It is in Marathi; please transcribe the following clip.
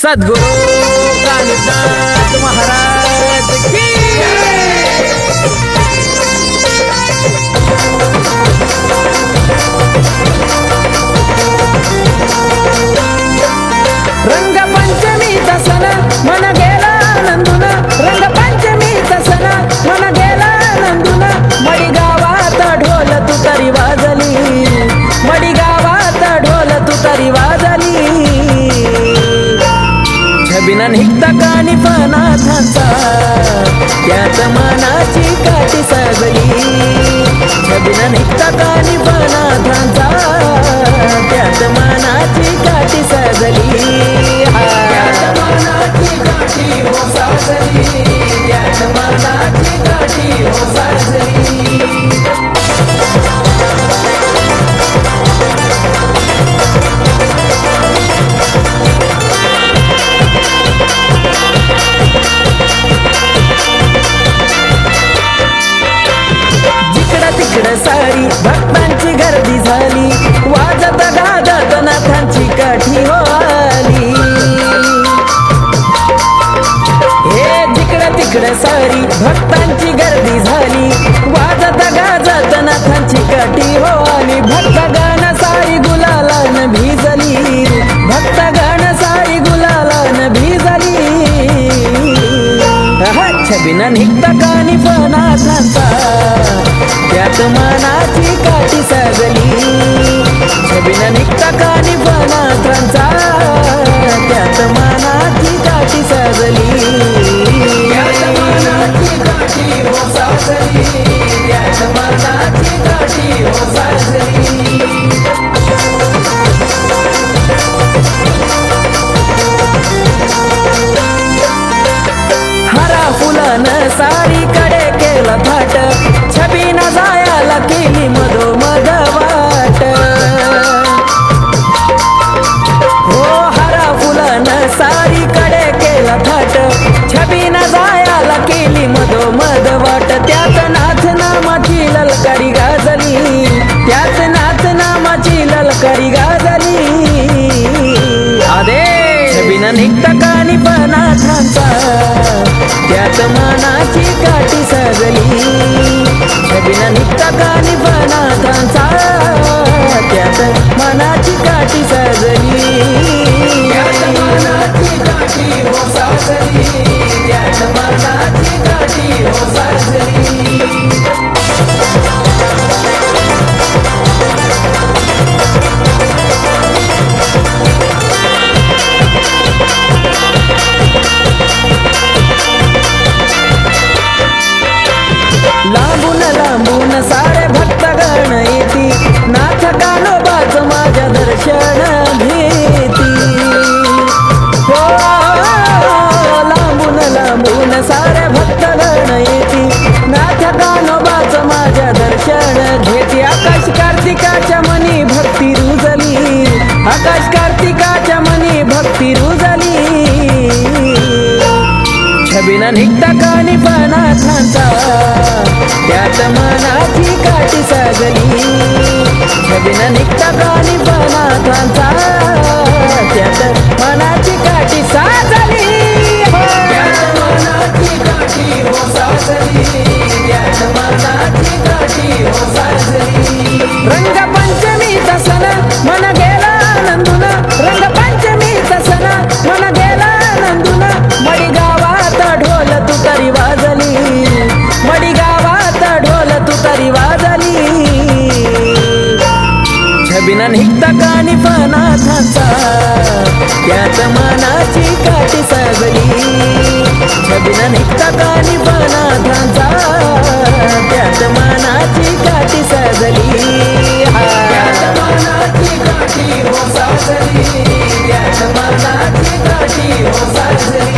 सद्गुरु कालिदास महाराज की रंगपंचमीचा सण मन गेला नंदुन, रंगपंचमीचा सण मन गेला नंदुन, मडी गावात ढोल तुतारी वाजली, मडी गावात ढोल तुतारी वाजली. छबिना निघता कानी फणाचा त्यात मनाची काठी सजली, छबिना निघता कानी फणाचा त्यात मनाची काठी सजली. त्यात मनाची काठी हो साजली, त्यात मनाची काठी हो साजली. सारी भक्तांची गर्दी झाली, वाजत गाजत नाथांची काठी हो आली. हे जिकडं तिकडं सारी भक्तांची गर्दी झाली, वाजत गाजत नाथांची काठी हो आली. भक्तगण सारी गुलालान भिजली, भक्तगण सारी गुलालान भिजली. छबिना निघता कानी फणाचा त्यात मनाची काठी सजली, छबिना निघता कानी फणाचा त्यात मनाची काठी सजली. त्यात मनाची काठी हो साजली, त्यात मनाची काठी हो साजली. हरा फुलानं सारी कडे केला थाट, छबिना जायाला केली मधोमध वाट. हो हरा फुलानं सारी कडे केला थाट, छबिना जायाला केली मधोमध वाट. त्यात नाथ नामाची ललकारी गाजली, त्यात नाथ नामाची ललकारी गाजली. आदे छबिना निघता कानी फणाचा त्यात मनाची काठी सजली, छबिना निघता कानी फणाचा त्यात मनाची काठी सजली. त्यात मनाची काठी हो साजली, त्यात मनाची काठी हो साजली. लांबून लांबून सारे भक्तगण येती, नाथ कान्होबाच माझ्या दर्शन घेती. हो लांबून लांबून सारे भक्तगण येती, नाथ कान्होबाच माझ्या दर्शन घेती. आकाश कार्तिकाच्या मनी भक्ती रुजली, आकाश कार्तिकाच्या मनी भक्ती रुजली. छबिना निघता कानी फणाचा त्यात मनाची काठी सजली, छबिना निघता कानी फणाचा त्यात मनाची काठी साजली. त्यात मनाची काठी हो साजली, त्यात मनाची काठी हो साजली. रंगपंचमीचा सण मन गेला नंदुन, रंगपंचमीचा सण मन गेला नंदुन, मडी गावात ढोल तुतारी वाजली, मडी गावात ढोल तुतारी वाजली. छबिना निघता कानी फणाचा त्यात मनाची काठी सजली, छबिना निघता कानी फणाचा त्यात मनाची काठी सजली. त्यात मनाची काठी हो साजली, त्यात मनाची काठी हो साजली.